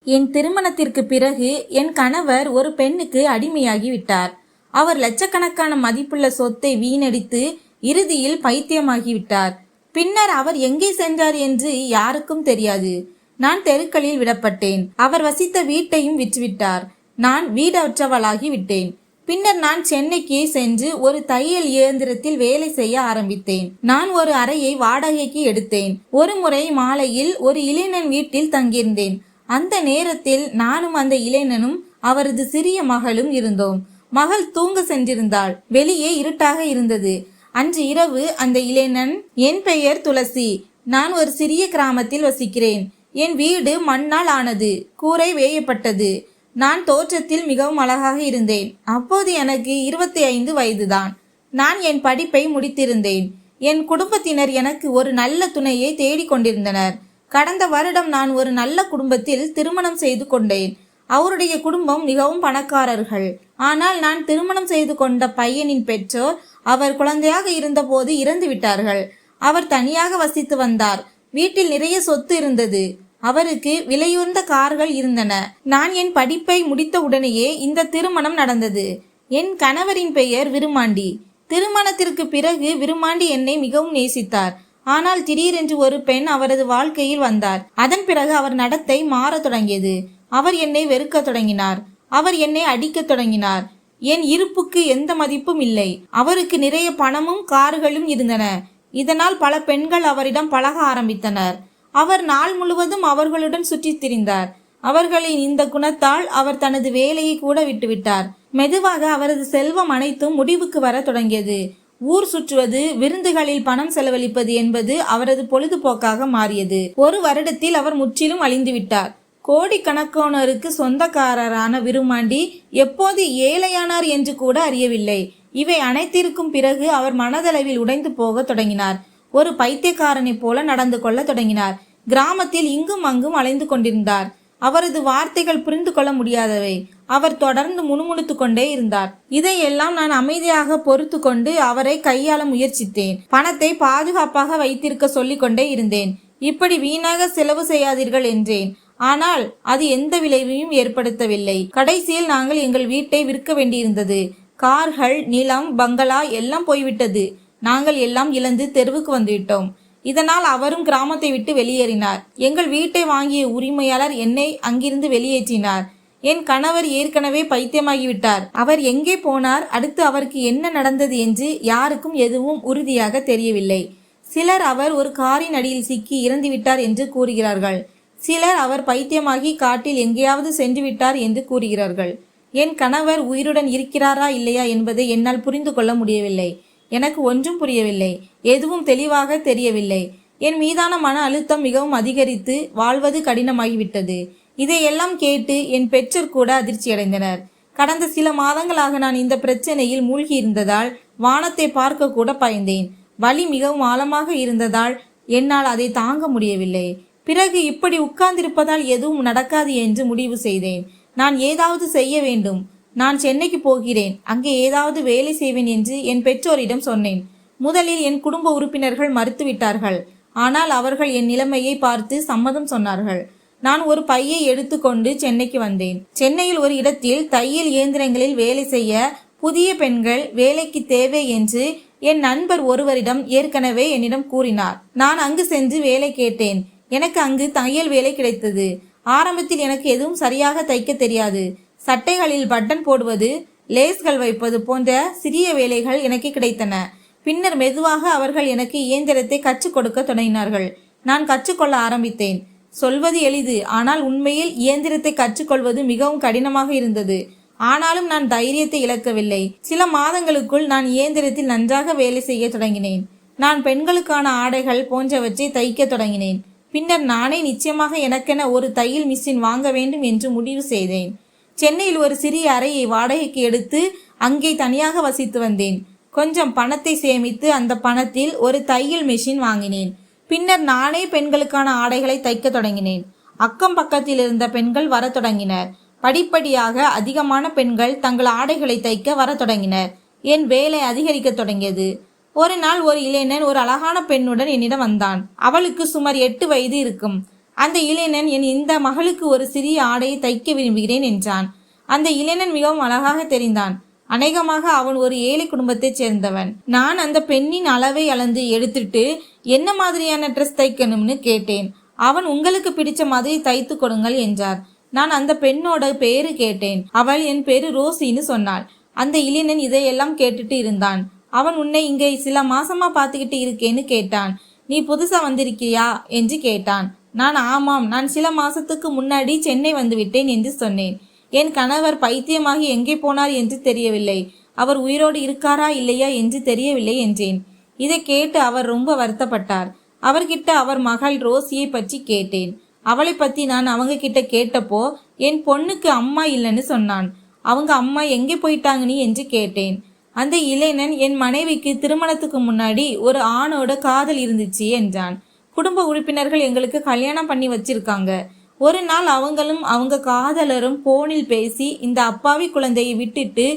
என் திருமணத்திற்கு பிறகு என் கணவர் ஒரு பெண்ணுக்கு அடிமையாகி விட்டார். அவர் லட்சக்கணக்கான மதிப்புள்ள சொத்தை வீணடித்து இறுதியில் பைத்தியமாகிவிட்டார். பின்னர் அவர் எங்கே சென்றார் என்று யாருக்கும் தெரியாது. நான் தெருக்களில் விடப்பட்டேன். அவர் வசித்த வீட்டையும் விற்றுவிட்டார். நான் வீடற்றவளாகி விட்டேன். பின்னர் நான் சென்னைக்கு சென்று ஒரு தையல் இயந்திரத்தில் வேலை செய்ய ஆரம்பித்தேன். நான் ஒரு அறையை வாடகைக்கு எடுத்தேன். ஒரு முறை மாலையில் ஒரு இளைஞன் வீட்டில் தங்கியிருந்தேன். அந்த நேரத்தில் நானும் அந்த இளைஞனும் அவரது சிறிய மகளும் இருந்தோம். மகள் தூங்க சென்றிருந்தாள். வெளியே இருட்டாக இருந்தது. அன்று இரவு அந்த இளைஞன், என் பெயர் துளசி, நான் ஒரு சிறிய கிராமத்தில் வசிக்கிறேன். என் வீடு மண்ணால் ஆனது, கூரை வேயப்பட்டது. நான் தோற்றத்தில் மிகவும் அழகாக இருந்தேன். அப்போது எனக்கு 25 வயதுதான். நான் என் படிப்பை முடித்திருந்தேன். என் குடும்பத்தினர் எனக்கு ஒரு நல்ல துணையை தேடிக்கொண்டிருந்தனர். கடந்த வருடம் நான் ஒரு நல்ல குடும்பத்தில் திருமணம் செய்து கொண்டேன். அவருடைய குடும்பம் மிகவும் பணக்காரர்கள். ஆனால் நான் திருமணம் செய்து கொண்ட பையனின் பெற்றோர் அவர் குழந்தையாக இருந்தபோது இறந்து விட்டார்கள். அவர் தனியாக வசித்து வந்தார். வீட்டில் நிறைய சொத்து இருந்தது. அவருக்கு விலையுயர்ந்த கார்கள் இருந்தன. நான் என் படிப்பை முடித்த உடனேயே இந்த திருமணம் நடந்தது. என் கணவரின் பெயர் விருமாண்டி. திருமணத்திற்கு பிறகு விருமாண்டி என்னை மிகவும் நேசித்தார். ஆனால் திடீரென்று ஒரு பெண் அவரது வாழ்க்கையில் வந்தார். அதன் பிறகு அவர் நடத்தை மாற தொடங்கியது. அவர் என்னை வெறுக்க தொடங்கினார். அவர் என்னை அடிக்க தொடங்கினார். என் இருப்புக்கு எந்த மதிப்பும் இல்லை. அவருக்கு நிறைய பணமும் கார்களும் இருந்தன. இதனால் பல பெண்கள் அவரிடம் பழக ஆரம்பித்தனர். அவர் நாள் முழுவதும் அவர்களுடன் சுற்றித் திரிந்தார். அவர்களின் இந்த குணத்தால் அவர் தனது வேலையை கூட விட்டுவிட்டார். மெதுவாக அவரது செல்வம் அனைத்தும் முடிவுக்கு வர தொடங்கியது. ஊர் சுற்றுவது, விருந்துகளில் பணம் செலவழிப்பது என்பது அவரது பொழுதுபோக்காக மாறியது. ஒரு வருடத்தில் அவர் முற்றிலும் அழிந்துவிட்டார். கோடிக்கணக்கானோருக்கு சொந்தக்காரரான விருமாண்டி எப்போது ஏழையானார் என்று கூட அறியவில்லை. இவை அனைத்திற்கும் பிறகு அவர் மனதளவில் உடைந்து போக தொடங்கினார். ஒரு பைத்தியக்காரனைப் போல நடந்து கொள்ள தொடங்கினார். கிராமத்தில் இங்கும் அங்கும் அலைந்து கொண்டிருந்தார். அவரது வார்த்தைகள் புரிந்து கொள்ள முடியாதவை. அவர் தொடர்ந்து முணுமுணுத்து கொண்டே இருந்தார். இதையெல்லாம் நான் அமைதியாக பொறுத்து கொண்டு அவரை கையாள முயற்சித்தேன். பணத்தை பாதுகாப்பாக வைத்திருக்க சொல்லிக் கொண்டே இருந்தேன். இப்படி வீணாக செலவு செய்யாதீர்கள் என்றேன். ஆனால் அது எந்த விளைவையும் ஏற்படுத்தவில்லை. கடைசியில் நாங்கள் எங்கள் வீட்டை விற்க வேண்டியிருந்தது. கார்கள், நிலம், பங்களா எல்லாம் போய்விட்டது. நாங்கள் எல்லாம் இழந்து தெருவுக்கு வந்துவிட்டோம். இதனால் அவரும் கிராமத்தை விட்டு வெளியேறினார். எங்கள் வீட்டை வாங்கிய உரிமையாளர் என்னை அங்கிருந்து வெளியேற்றினார். என் கணவர் ஏற்கனவே பைத்தியமாகிவிட்டார். அவர் எங்கே போனார், அடுத்து அவருக்கு என்ன நடந்தது என்று யாருக்கும் எதுவும் உறுதியாக தெரியவில்லை. சிலர் அவர் ஒரு காரின் அடியில் சிக்கி இறந்துவிட்டார் என்று கூறுகிறார்கள். சிலர் அவர் பைத்தியமாகி காட்டில் எங்கேயாவது சென்று விட்டார் என்று கூறுகிறார்கள். என் கணவர் உயிருடன் இருக்கிறாரா இல்லையா என்பதை என்னால் புரிந்து கொள்ள முடியவில்லை. எனக்கு ஒன்றும் புரியவில்லை. எதுவும் தெளிவாக தெரியவில்லை. என் மீதான மன அழுத்தம் மிகவும் அதிகரித்து வாழ்வது கடினமாகிவிட்டது. இதையெல்லாம் கேட்டு என் பெற்றோர் கூட அதிர்ச்சியடைந்தனர். கடந்த சில மாதங்களாக நான் இந்த பிரச்சனையில் மூழ்கி இருந்ததால் வானத்தை பார்க்க கூட பயந்தேன். வலி மிகவும் ஆழமாக இருந்ததால் என்னால் அதை தாங்க முடியவில்லை. பிறகு இப்படி உட்கார்ந்திருப்பதால் எதுவும் நடக்காது என்று முடிவு செய்தேன். நான் ஏதாவது செய்ய வேண்டும். நான் சென்னைக்கு போகிறேன். அங்கே ஏதாவது வேலை செய்வேன் என்று என் பெற்றோரிடம் சொன்னேன். முதலில் என் குடும்ப உறுப்பினர்கள் மறுத்துவிட்டார்கள். ஆனால் அவர்கள் என் நிலைமையை பார்த்து சம்மதம் சொன்னார்கள். நான் ஒரு பையை எடுத்துக்கொண்டு சென்னைக்கு வந்தேன். சென்னையில் ஒரு இடத்தில் தையல் இயந்திரங்களில் வேலை செய்ய புதிய பெண்கள் வேலைக்கு தேவை என்று என் நண்பர் ஒருவரிடம் ஏற்கனவே என்னிடம் கூறினார். நான் அங்கு சென்று வேலை கேட்டேன். எனக்கு அங்கு தையல் வேலை கிடைத்தது. ஆரம்பத்தில் எனக்கு எதுவும் சரியாக தைக்க தெரியாது. சட்டைகளில் பட்டன் போடுவது, லேஸ்கள் வைப்பது போன்ற சிறிய வேலைகள் எனக்கு கிடைத்தன. பின்னர் மெதுவாக அவர்கள் எனக்கு இயந்திரத்தை கற்றுக் கொடுக்க தொடங்கினார்கள். நான் கற்றுக்கொள்ள ஆரம்பித்தேன். சொல்வது எளிது, ஆனால் உண்மையில் இயந்திரத்தை கற்றுக்கொள்வது மிகவும் கடினமாக இருந்தது. ஆனாலும் நான் தைரியத்தை இழக்கவில்லை. சில மாதங்களுக்குள் நான் இயந்திரத்தில் நன்றாக வேலை செய்ய தொடங்கினேன். நான் பெண்களுக்கான ஆடைகள் போன்றவற்றை தைக்க தொடங்கினேன். பின்னர் நானே நிச்சயமாக எனக்கென ஒரு தையல் மிஷின் வாங்க வேண்டும் என்று முடிவு செய்தேன். சென்னையில் ஒரு சிறிய அறையை வாடகைக்கு எடுத்து அங்கே தனியாக வசித்து வந்தேன். கொஞ்சம் பணத்தை சேமித்து அந்த பணத்தில் ஒரு தையல் மிஷின் வாங்கினேன். பின்னர் நானே பெண்களுக்கான ஆடைகளை தைக்க தொடங்கினேன். அக்கம் பக்கத்தில் இருந்த பெண்கள் வர தொடங்கினர். படிப்படியாக அதிகமான பெண்கள் தங்கள் ஆடைகளை தைக்க வர தொடங்கினர். என் வேலை அதிகரிக்க தொடங்கியது. ஒரு நாள் ஒரு இளைஞன் ஒரு அழகான பெண்ணுடன் என்னிடம் வந்தான். அவளுக்கு சுமார் 8 வயது இருக்கும். அந்த இளைஞன், என் இந்த மகளுக்கு ஒரு சிறிய ஆடையை தைக்க விரும்புகிறேன் என்றான். அந்த இளைஞன் மிகவும் அழகாக தெரிந்தான். அநேகமாக அவன் ஒரு ஏழை குடும்பத்தைச் சேர்ந்தவன். நான் அந்த பெண்ணின் அளவை அளந்து எடுத்துட்டு என்ன மாதிரியான ட்ரெஸ் தைக்கணும்னு கேட்டேன். அவன், உங்களுக்கு பிடிச்ச மாதிரி தைத்து கொடுங்கள் என்றார். நான் அந்த பெண்ணோட பேரு கேட்டேன். அவள், என் பேரு ரோசின்னு சொன்னாள். அந்த இளைஞன் இதையெல்லாம் கேட்டுட்டு இருந்தான். அவன், உன்னை இங்கே சில மாசமா பார்த்துக்கிட்டு இருக்கேன்னு கேட்டான். நீ புதுசா வந்திருக்கியா என்று கேட்டான். நான், ஆமாம், நான் சில மாசத்துக்கு முன்னாடி சென்னை வந்து விட்டேன் என்று சொன்னேன். என் கணவர் பைத்தியமாகி எங்கே போனார் என்று தெரியவில்லை. அவர் உயிரோடு இருக்காரா இல்லையா என்று தெரியவில்லை என்றேன். இதை கேட்டு அவர் ரொம்ப வருத்தப்பட்டார். அவர்கிட்ட அவர் மகள் ரோசியை பற்றி கேட்டேன். அவளை பத்தி நான் அவங்க கிட்ட கேட்டப்போ என் பொண்ணுக்கு அம்மா இல்லைன்னு சொன்னான். அவங்க அம்மா எங்கே போயிட்டாங்க நீ என்று கேட்டேன். அந்த இளைஞன், என் மனைவிக்கு திருமணத்துக்கு முன்னாடி ஒரு ஆணோட காதல் இருந்துச்சு என்றான். குடும்ப உறுப்பினர்கள் எங்களுக்கு கல்யாணம் பண்ணி வச்சிருக்காங்க. ஒரு நாள் அவங்களும் அவங்க காதலரும் போனில் பேசி இந்த அப்பாவி குழந்தையை விட்டுட்டு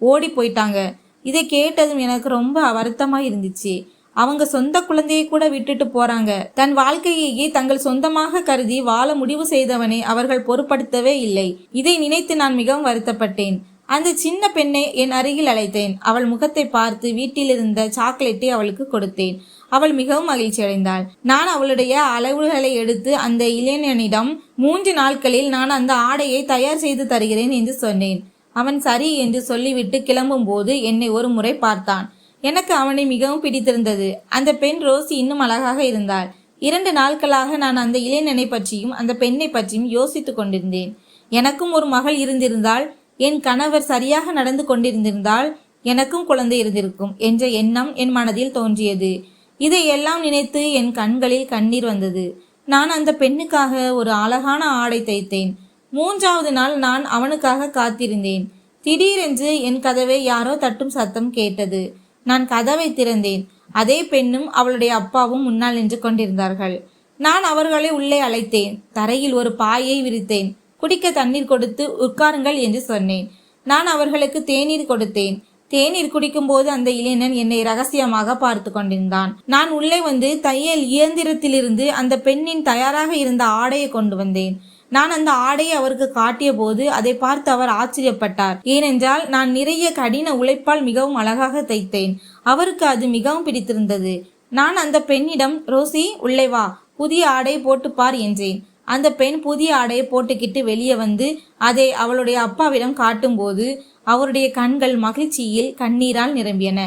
ஓடி போயிட்டாங்க. இதை கேட்டதும் எனக்கு ரொம்ப வருத்தமா இருந்துச்சு. அவங்க சொந்த குழந்தையை கூட விட்டுட்டு போறாங்க. தன் வாழ்க்கையை தங்கள் சொந்தமாக கருதி வாழ முடிவு செய்தவனை அவர்கள் பொருட்படுத்தவே இல்லை. இதை நினைத்து நான் மிகவும் வருத்தப்பட்டேன். அந்த சின்ன பெண்ணை என் அருகில் அழைத்தேன். அவள் முகத்தை பார்த்து வீட்டில் இருந்த சாக்லேட்டை அவளுக்கு கொடுத்தேன். அவள் மிகவும் மகிழ்ச்சி அடைந்தாள். நான் அவளுடைய அளவுகளை எடுத்து அந்த இளைஞனிடம் 3 நாட்களில் நான் அந்த ஆடையை தயார் செய்து தருகிறேன் என்று சொன்னேன். அவன் சரி என்று சொல்லிவிட்டு கிளம்பும் போது என்னை ஒரு முறை பார்த்தான். எனக்கு அவனை மிகவும் பிடித்திருந்தது. அந்த பெண் ரோசி இன்னும் அழகாக இருந்தாள். 2 நாட்களாக நான் அந்த இளைஞனை பற்றியும் அந்த பெண்ணை பற்றியும் யோசித்துக் கொண்டிருந்தேன். எனக்கும் ஒரு மகள் இருந்திருந்தால், என் கணவர் சரியாக நடந்து கொண்டிருந்திருந்தால் எனக்கும் குழந்தை இருந்திருக்கும் என்ற எண்ணம் என் மனதில் தோன்றியது. இதையெல்லாம் நினைத்து என் கண்களில் கண்ணீர் வந்தது. நான் அந்த பெண்ணுக்காக ஒரு அழகான ஆடை தைத்தேன். 3வது நாள் நான் அவனுக்காக காத்திருந்தேன். திடீரென்று என் கதவை யாரோ தட்டும் சத்தம் கேட்டது. நான் கதவை திறந்தேன். அதே பெண்ணும் அவளுடைய அப்பாவும் முன்னால் நின்று கொண்டிருந்தார்கள். நான் அவர்களை உள்ளே அழைத்தேன். தரையில் ஒரு பாயை விரித்தேன். குடிக்க தண்ணீர் கொடுத்து உட்காருங்கள் என்று சொன்னேன். நான் அவர்களுக்கு தேநீர் கொடுத்தேன். தேநீர் குடிக்கும் போது அந்த இளைஞன் என்னை ரகசியமாக பார்த்து கொண்டிருந்தான். நான் உள்ளே வந்து தையல் இயந்திரத்திலிருந்து அந்த பெண்ணின் தயாராக இருந்த ஆடையை கொண்டு வந்தேன். நான் அந்த ஆடையை அவருக்கு காட்டிய போது அதை பார்த்து அவர் ஆச்சரியப்பட்டார். ஏனென்றால் நான் நிறைய கடின உழைப்பால் மிகவும் அழகாக தைத்தேன். அவருக்கு அது மிகவும் பிடித்திருந்தது. நான் அந்த பெண்ணிடம், ரோசி உள்ளே வா, புதிய ஆடையை போட்டு பார் என்றேன். அந்த பெண் புதிய ஆடையை போட்டுக்கிட்டு வெளியே வந்து அதை அவளுடைய அப்பாவிடம் காட்டும் போது அவருடைய கண்கள் மகிழ்ச்சியில் கண்ணீரால் நிரம்பியன.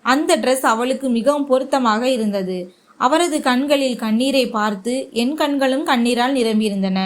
அந்த ட்ரெஸ் அவளுக்கு மிகவும் பொருத்தமாக இருந்தது. அவரது கண்களில் கண்ணீரை பார்த்து என் கண்களும் கண்ணீரால் நிரம்பியிருந்தன.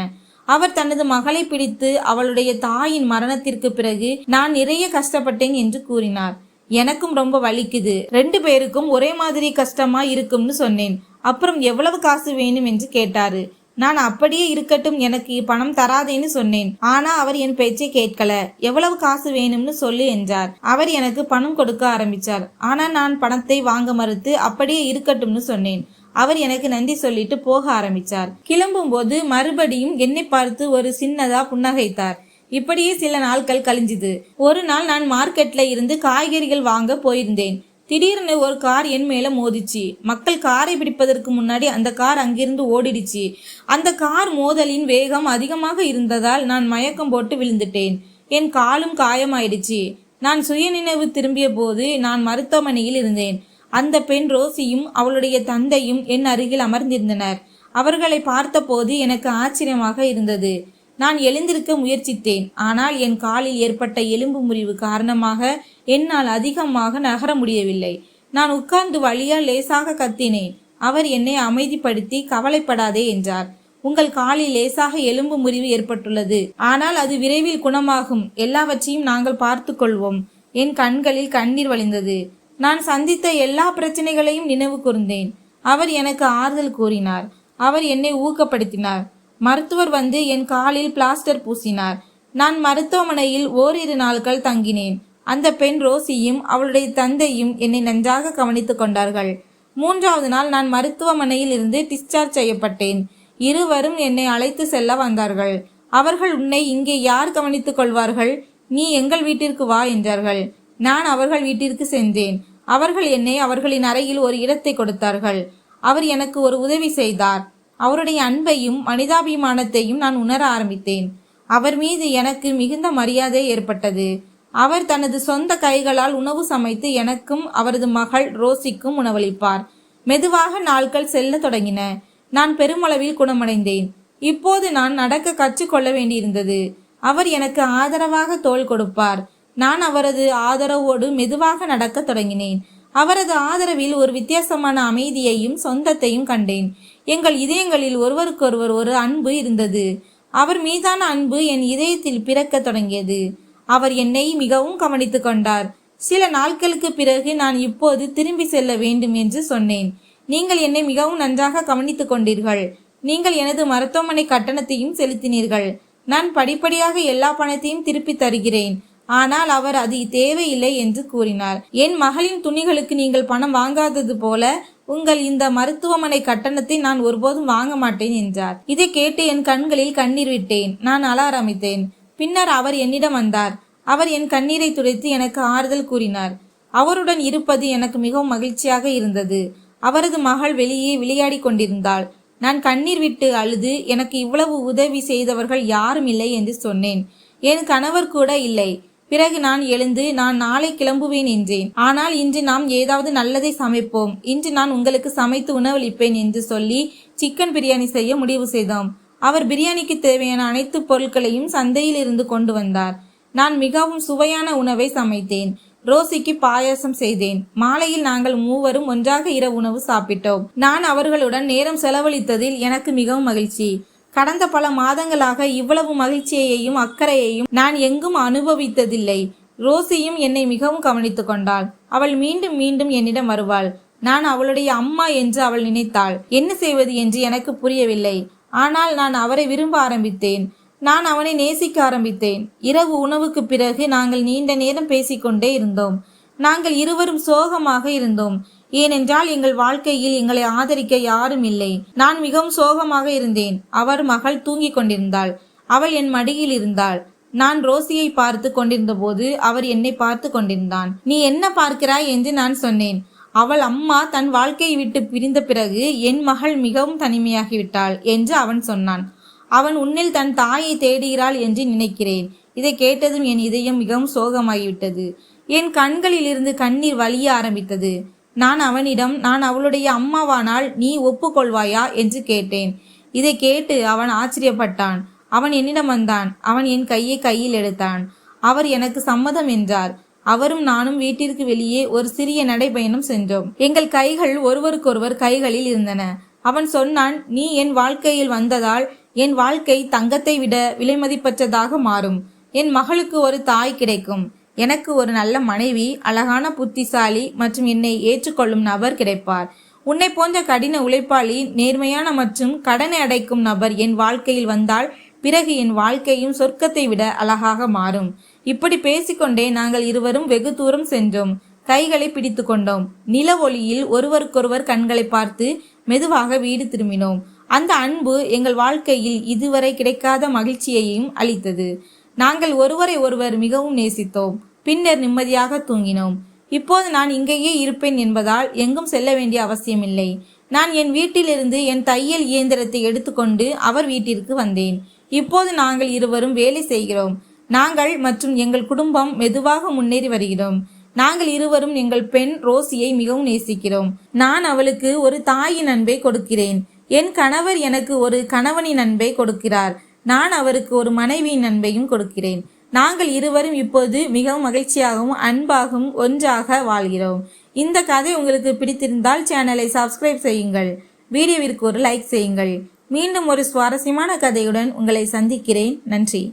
அவர் தனது மகளை பிடித்து அவளுடைய தாயின் மரணத்திற்கு பிறகு நான் நிறைய கஷ்டப்பட்டேன் என்று கூறினார். எனக்கும் ரொம்ப வலிக்குது. 2 பேருக்கும் ஒரே மாதிரி கஷ்டமா இருக்கும்னு சொன்னேன். அப்புறம் எவ்வளவு காசு வேணும் என்று கேட்டாரு. நான் அப்படியே இருக்கட்டும், எனக்கு பணம் தராதேன்னு சொன்னேன். ஆனா அவர் என் பேச்சை கேட்கல. எவ்வளவு காசு வேணும்னு சொல்லு என்றார். அவர் எனக்கு பணம் கொடுக்க ஆரம்பிச்சார். ஆனா நான் பணத்தை வாங்க மறுத்து அப்படியே இருக்கட்டும்னு சொன்னேன். அவர் எனக்கு நன்றி சொல்லிட்டு போக ஆரம்பிச்சார். கிளம்பும் போது மறுபடியும் என்னை பார்த்து ஒரு சின்னதா புன்னகைத்தார். இப்படியே சில நாட்கள் கழிஞ்சுது. ஒரு நாள் நான் மார்க்கெட்ல இருந்து காய்கறிகள் வாங்க போயிருந்தேன். திடீர்னு ஒரு கார் என் மேல மோதிச்சு. மக்கள் காரை பிடிப்பதற்கு முன்னாடி அந்த கார் அங்கிருந்து ஓடிடுச்சு. அந்த கார் மோதலின் வேகம் அதிகமாக இருந்ததால் நான் மயக்கம் போட்டு விழுந்துட்டேன். என் காலும் காயமாயிடுச்சு. நான் சுயநினைவு திரும்பிய போது நான் மருத்துவமனையில் இருந்தேன். அந்த பெண் ரோசியும் அவளுடைய தந்தையும் என் அருகில் அமர்ந்திருந்தனர். அவர்களை பார்த்தபோது எனக்கு ஆச்சரியமாக இருந்தது. நான் எழுந்திருக்க முயற்சித்தேன். ஆனால் என் காலில் ஏற்பட்ட எலும்பு முறிவு காரணமாக என்னால் அதிகமாக நகர முடியவில்லை. நான் உட்கார்ந்து வழியால் லேசாக கத்தினேன். அவர் என்னை அமைதிப்படுத்தி, கவலைப்படாதே என்றார். உங்கள் காலில் லேசாக எலும்பு முறிவு ஏற்பட்டுள்ளது. ஆனால் அது விரைவில் குணமாகும். எல்லாவற்றையும் நாங்கள் பார்த்து கொள்வோம். என் கண்களில் கண்ணீர் வழிந்தது. நான் சந்தித்த எல்லா பிரச்சனைகளையும் நினைவு கூர்ந்தேன். அவர் எனக்கு ஆறுதல் கூறினார். அவர் என்னை ஊக்கப்படுத்தினார். மருத்துவர் வந்து என் காலில் பிளாஸ்டர் பூசினார். நான் மருத்துவமனையில் ஓரிரு நாட்கள் தங்கினேன். அந்த பெண் ரோசியும் அவளுடைய தந்தையும் என்னை நன்றாக கவனித்துக் கொண்டார்கள். 3வது நாள் நான் மருத்துவமனையில் இருந்து டிஸ்சார்ஜ் செய்யப்பட்டேன். இருவரும் என்னை அழைத்து செல்ல வந்தார்கள். அவர்கள், உன்னை இங்கே யார் கவனித்துக் கொள்வார்கள்? நீ எங்கள் வீட்டிற்கு வா என்றார்கள். நான் அவர்கள் வீட்டிற்கு சென்றேன். அவர்கள் என்னை அவர்களின் அறையில் ஒரு இடத்தை கொடுத்தார்கள். அவர் எனக்கு ஒரு உதவி செய்தார். அவருடைய அன்பையும் மனிதாபிமானத்தையும் நான் உணர ஆரம்பித்தேன். அவர் மீது எனக்கு மிகுந்த மரியாதை ஏற்பட்டது. அவர் தனது சொந்த கைகளால் உணவு சமைத்து எனக்கும் அவரது மகள் ரோசிக்கும் உணவளிப்பார். மெதுவாக நாட்கள் செல்ல தொடங்கின. நான் பெருமளவில் குணமடைந்தேன். இப்போது நான் நடக்க கற்றுக்கொள்ள வேண்டியிருந்தது. அவர் எனக்கு ஆதரவாக தோள் கொடுப்பார். நான் அவரது ஆதரவோடு மெதுவாக நடக்க தொடங்கினேன். அவரது ஆதரவில் ஒரு வித்தியாசமான அமைதியையும் சொந்தத்தையும் கண்டேன். எங்கள் இதயங்களில் ஒருவருக்கொருவர் ஒரு அன்பு இருந்தது. அவர் மீதான அன்பு என் இதயத்தில் பிறக்க தொடங்கியது. அவர் என்னை மிகவும் கவனித்து கொண்டார். சில நாட்களுக்கு பிறகு நான் இப்போது திரும்பி செல்ல வேண்டும் என்று சொன்னேன். நீங்கள் என்னை மிகவும் நன்றாக கவனித்துக் கொண்டீர்கள். நீங்கள் எனது மருத்துவமனை கட்டணத்தையும் செலுத்தினீர்கள். நான் படிப்படியாக எல்லா பணத்தையும் திருப்பி தருகிறேன். ஆனால் அவர் அது தேவையில்லை என்று கூறினார். என் மகளின் துணிகளுக்கு நீங்கள் பணம் வாங்காதது போல உங்கள் இந்த மருத்துவமனை கட்டணத்தை நான் ஒருபோதும் வாங்க மாட்டேன் என்றார். இதை கேட்டு என் கண்களில் கண்ணீர் விட்டேன். நான் அழ ஆரம்பித்தேன். பின்னர் அவர் என்னிடம் வந்தார். அவர் என் கண்ணீரை துடைத்து எனக்கு ஆறுதல் கூறினார். அவருடன் இருப்பது எனக்கு மிகவும் மகிழ்ச்சியாக இருந்தது. அவரது மகள் வெளியே விளையாடி கொண்டிருந்தாள். நான் கண்ணீர் விட்டு அழுது, எனக்கு இவ்வளவு உதவி செய்தவர்கள் யாரும் இல்லை என்று சொன்னேன். என் கணவர் கூட இல்லை. பிறகு நான் எழுந்து, நான் நாளை கிளம்புவேன் என்றேன். ஆனால் இன்று நாம் ஏதாவது நல்லதை சமைப்போம். இன்று நான் உங்களுக்கு சமைத்து உணவளிப்பேன் என்று சொல்லி சிக்கன் பிரியாணி செய்ய முடிவு செய்தோம். அவர் பிரியாணிக்கு தேவையான அனைத்து பொருட்களையும் சந்தையில் இருந்து கொண்டு வந்தார். நான் மிகவும் சுவையான உணவை சமைத்தேன். ரோசிக்கு பாயாசம் செய்தேன். மாலையில் நாங்கள் மூவரும் ஒன்றாக இரவு உணவு சாப்பிட்டோம். நான் அவர்களுடன் நேரம் செலவழித்ததில் எனக்கு மிகவும் மகிழ்ச்சி. கடந்த பல மாதங்களாக இவ்வளவு மகிழ்ச்சியையும் அக்கறையையும் நான் எங்கும் அனுபவித்ததில்லை. ரோசியும் என்னை மிகவும் கவனித்து கொண்டாள். அவள் மீண்டும் மீண்டும் என்னிடம் வருவாள். நான் அவளுடைய அம்மா என்று அவள் நினைத்தாள். என்ன செய்வது என்று எனக்கு புரியவில்லை. ஆனால் நான் அவரை விரும்ப ஆரம்பித்தேன். நான் அவனை நேசிக்க ஆரம்பித்தேன். இரவு உணவுக்கு பிறகு நாங்கள் நீண்ட நேரம் பேசிக்கொண்டே இருந்தோம். நாங்கள் இருவரும் சோகமாக இருந்தோம். ஏனென்றால் எங்கள் வாழ்க்கையில் எங்களை ஆதரிக்க யாரும் இல்லை. நான் மிகவும் சோகமாக இருந்தேன். அவர் மகள் தூங்கிக் கொண்டிருந்தாள். அவள் என் மடியில் இருந்தாள். நான் ரோசியை பார்த்து கொண்டிருந்த போது அவர் என்னை பார்த்து கொண்டிருந்தான். நீ என்ன பார்க்கிறாய் என்று நான் சொன்னேன். அவள் அம்மா தன் வாழ்க்கையை விட்டு பிரிந்த பிறகு என் மகள் மிகவும் தனிமையாகிவிட்டாள் என்று அவன் சொன்னான். அவன் உன்னில் தன் தாயை தேடுகிறாள் என்று நினைக்கிறேன். இதை கேட்டதும் என் இதயம் மிகவும் சோகமாகிவிட்டது. என் கண்களில் இருந்து கண்ணீர் வலிய ஆரம்பித்தது. நான் அவனிடம், நான் அவளுடைய அம்மாவானால் நீ ஒப்புக்கொள்வாயா என்று கேட்டேன். இதை கேட்டு அவன் ஆச்சரியப்பட்டான். அவன் என்னிடம் வந்தான். அவன் என் கையை கையில் எடுத்தான். அவர் எனக்கு சம்மதம் என்றார். அவரும் நானும் வீட்டிற்கு வெளியே ஒரு சிறிய நடைபயணம் சென்றோம். எங்கள் கைகள் ஒருவருக்கொருவர் கைகளில் இருந்தன. அவன் சொன்னான், நீ என் வாழ்க்கையில் வந்ததால் என் வாழ்க்கை தங்கத்தை விட விலைமதிப்பற்றதாக மாறும். என் மகளுக்கு ஒரு தாய் கிடைக்கும். எனக்கு ஒரு நல்ல மனைவி, அழகான புத்திசாலி மற்றும் என்னை ஏற்றுக்கொள்ளும் நபர் கிடைப்பார். உன்னை போன்ற கடின உழைப்பாளி, நேர்மையான மற்றும் கடனை அடைக்கும் நபர் என் வாழ்க்கையில் வந்தால் பிறகு என் வாழ்க்கையும் சொர்க்கத்தை விட அழகாக மாறும். இப்படி பேசிக்கொண்டே நாங்கள் இருவரும் வெகு தூரம் சென்றோம். கைகளை பிடித்து கொண்டோம். நில ஒளியில் ஒருவருக்கொருவர் கண்களை பார்த்து மெதுவாக வீடு திரும்பினோம். அந்த அன்பு எங்கள் வாழ்க்கையில் இதுவரை கிடைக்காத மகிழ்ச்சியையும் அளித்தது. நாங்கள் ஒருவரை ஒருவர் மிகவும் நேசித்தோம். பின்னர் நிம்மதியாக தூங்கினோம். இப்போது நான் இங்கேயே இருப்பேன் என்பதால் எங்கும் செல்ல வேண்டிய அவசியமில்லை. நான் என் வீட்டிலிருந்து என் தையல் இயந்திரத்தை எடுத்துக்கொண்டு அவர் வீட்டிற்கு வந்தேன். இப்போது நாங்கள் இருவரும் வேலை செய்கிறோம். நாங்கள் மற்றும் எங்கள் குடும்பம் மெதுவாக முன்னேறி வருகிறோம். நாங்கள் இருவரும் எங்கள் பெண் ரோசியை மிகவும் நேசிக்கிறோம். நான் அவளுக்கு ஒரு தாயின் அன்பை கொடுக்கிறேன். என் கணவர் எனக்கு ஒரு கணவனின் அன்பை கொடுக்கிறார். நான் அவருக்கு ஒரு மனைவியின் அன்பையும் கொடுக்கிறேன். நாங்கள் இருவரும் இப்போது மிகவும் மகிழ்ச்சியாகவும் அன்பாகவும் ஒன்றாக வாழ்கிறோம். இந்த கதை உங்களுக்கு பிடித்திருந்தால் சேனலை சப்ஸ்கிரைப் செய்யுங்கள். வீடியோவிற்கு ஒரு லைக் செய்யுங்கள். மீண்டும் ஒரு சுவாரஸ்யமான கதையுடன் உங்களை சந்திக்கிறேன். நன்றி.